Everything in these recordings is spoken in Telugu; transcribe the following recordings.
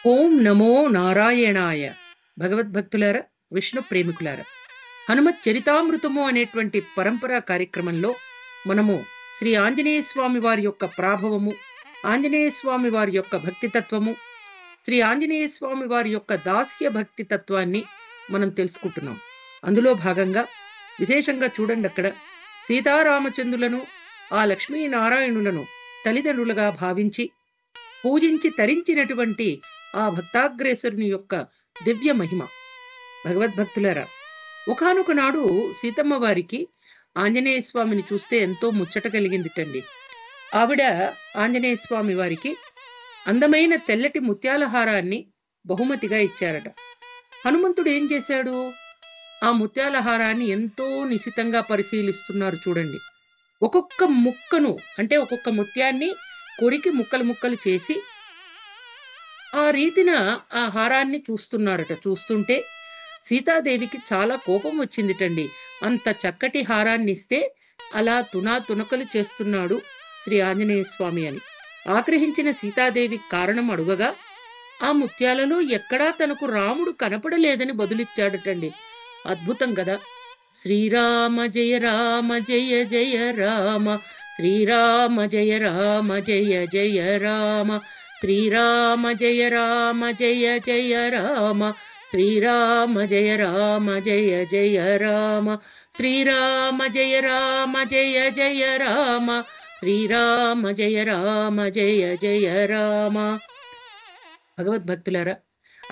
ఓం నమో నారాయణాయ. భగవద్భక్తులారా, విష్ణు ప్రేమికులారా, హనుమత్ చరితామృతము అనేటువంటి పరంపరా కార్యక్రమంలో మనము శ్రీ ఆంజనేయ స్వామి వారి యొక్క ప్రాభవము, ఆంజనేయ స్వామి వారి యొక్క భక్తితత్వము, శ్రీ ఆంజనేయ స్వామి వారి యొక్క దాస్య భక్తి తత్వాన్ని మనం తెలుసుకుంటున్నాం. అందులో భాగంగా విశేషంగా చూడండి, అక్కడ సీతారామచంద్రులను ఆ లక్ష్మీనారాయణులను తల్లిదండ్రులుగా భావించి పూజించి తరించినటువంటి ఆ భక్తాగ్రేసరుని యొక్క దివ్య మహిమ. భగవద్భక్తులారా, ఒకానొక నాడు సీతమ్మ వారికి ఆంజనేయ స్వామిని చూస్తే ఎంతో ముచ్చట కలిగిందిటండి. ఆవిడ ఆంజనేయ స్వామి వారికి అందమైన తెల్లటి ముత్యాల హారాన్ని బహుమతిగా ఇచ్చారట. హనుమంతుడు ఏం చేశాడు? ఆ ముత్యాల హారాన్ని ఎంతో నిశితంగా పరిశీలిస్తున్నారు. చూడండి, ఒక్కొక్క ముక్కను, అంటే ఒక్కొక్క ముత్యాన్ని కొరికి ముక్కలు ముక్కలు చేసి ఆ రీతిన ఆ హారాన్ని చూస్తున్నారట. చూస్తుంటే సీతాదేవికి చాలా కోపం వచ్చిందిటండి. అంత చక్కటి హారాన్ని ఇస్తే అలా తునకలు చేస్తున్నాడు శ్రీ ఆంజనేయ స్వామి అని. ఆగ్రహించిన సీతాదేవి కారణం అడుగగా ఆ ముత్యాలలో ఎక్కడా తనకు రాముడు కనపడలేదని బదులిచ్చాడటండి. అద్భుతం కదా! శ్రీరామ జయ రామ జయ జయ రామ, శ్రీరామ జయ రామ జయ జయ రామ, శ్రీరామ జయ రామ జయ జయ రామ, శ్రీరామ జయ రామ జయ జయ రామ, శ్రీరామ జయ రామ జయ జయ రామ, శ్రీరామ జయ రామ జయ జయ రామ. భగవద్భక్తులారా,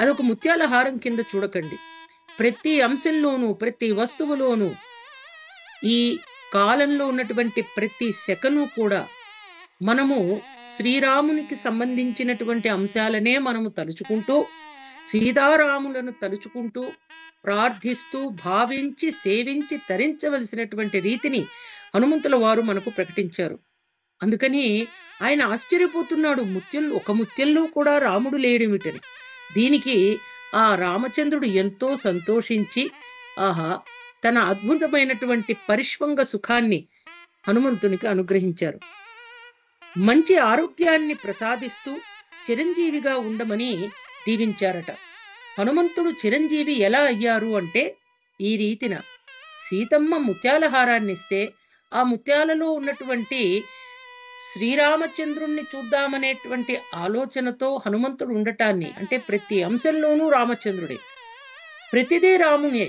అదొక ముత్యాల హారం కింద చూడకండి. ప్రతి అంశంలోనూ, ప్రతి వస్తువులోనూ, ఈ కాలంలో ఉన్నటువంటి ప్రతి సెకను కూడా మనము శ్రీరామునికి సంబంధించినటువంటి అంశాలనే మనము తలుచుకుంటూ, సీతారాములను తలుచుకుంటూ, ప్రార్థిస్తూ, భావించి, సేవించి తరించవలసినటువంటి రీతిని హనుమంతుల వారు మనకు ప్రకటించారు. అందుకని ఆయన ఆశ్చర్యపోతున్నాడు, ఒక ముత్యంలో కూడా రాముడు లేడేమిటని. దీనికి ఆ రామచంద్రుడు ఎంతో సంతోషించి, ఆహా, తన అద్భుతమైనటువంటి పరిష్వంగ సుఖాన్ని హనుమంతునికి అనుగ్రహించారు. మంచి ఆరోగ్యాన్ని ప్రసాదిస్తూ చిరంజీవిగా ఉండమని దీవించారట. హనుమంతుడు చిరంజీవి ఎలా అయ్యారు అంటే, ఈ రీతిన సీతమ్మ ముత్యాల హారాన్నిస్తే ఆ ముత్యాలలో ఉన్నటువంటి శ్రీరామచంద్రుణ్ణి చూద్దామనేటువంటి ఆలోచనతో హనుమంతుడు ఉండటాన్ని, అంటే ప్రతి అంశంలోనూ రామచంద్రుడే, ప్రతిదీ రామునే,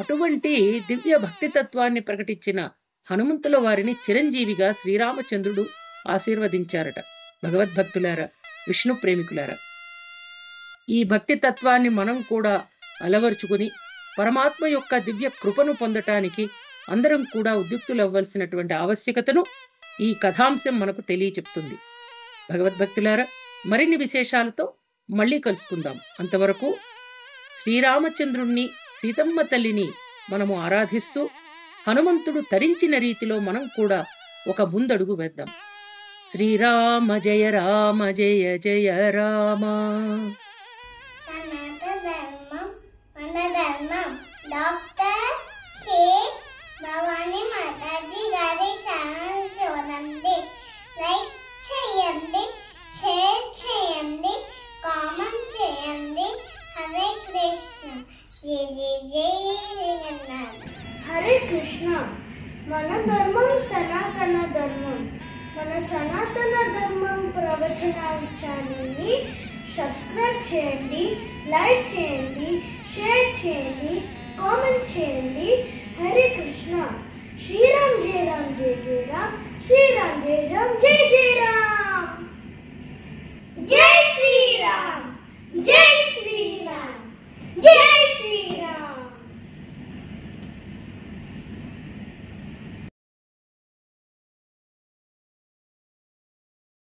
అటువంటి దివ్య భక్తి తత్వాన్ని ప్రకటించిన హనుమంతుల వారిని చిరంజీవిగా శ్రీరామచంద్రుడు ఆశీర్వదించారట. భగవద్భక్తులారా, విష్ణు ప్రేమికులారా, ఈ భక్తి తత్వాన్ని మనం కూడా అలవర్చుకుని పరమాత్మ యొక్క దివ్య కృపను పొందటానికి అందరం కూడా ఉద్యుక్తులవ్వాల్సినటువంటి ఆవశ్యకతను ఈ కథాంశం మనకు తెలియచెప్తుంది. భగవద్భక్తులారా, మరిన్ని విశేషాలతో మళ్ళీ కలుసుకుందాం. అంతవరకు శ్రీరామచంద్రుణ్ణి, సీతమ్మ తల్లిని మనము ఆరాధిస్తూ హనుమంతుడు తరించిన రీతిలో మనం కూడా ఒక ముందడుగు వేద్దాం. శ్రీరామ జయ రామ జయ జయ రామ. డాక్టర్ కే భవానీ మాతాజీ గారి ఛానల్ చూడండి, లైక్ చేయండి, షేర్ చేయండి, కామెంట్ చేయండి. హరే కృష్ణ. జై జై జై జగన్నాథ్. హరే కృష్ణ. మన ధర్మం సనాతన ధర్మం. మన సనాతన ధర్మం ప్రవచనాల ఛానల్ని సబ్స్క్రైబ్ చేయండి, లైక్ చేయండి, షేర్ చేయండి, కామెంట్ చేయండి. హరే కృష్ణ. శ్రీరామ్ జయ రామ్ జయ జయ రామ్.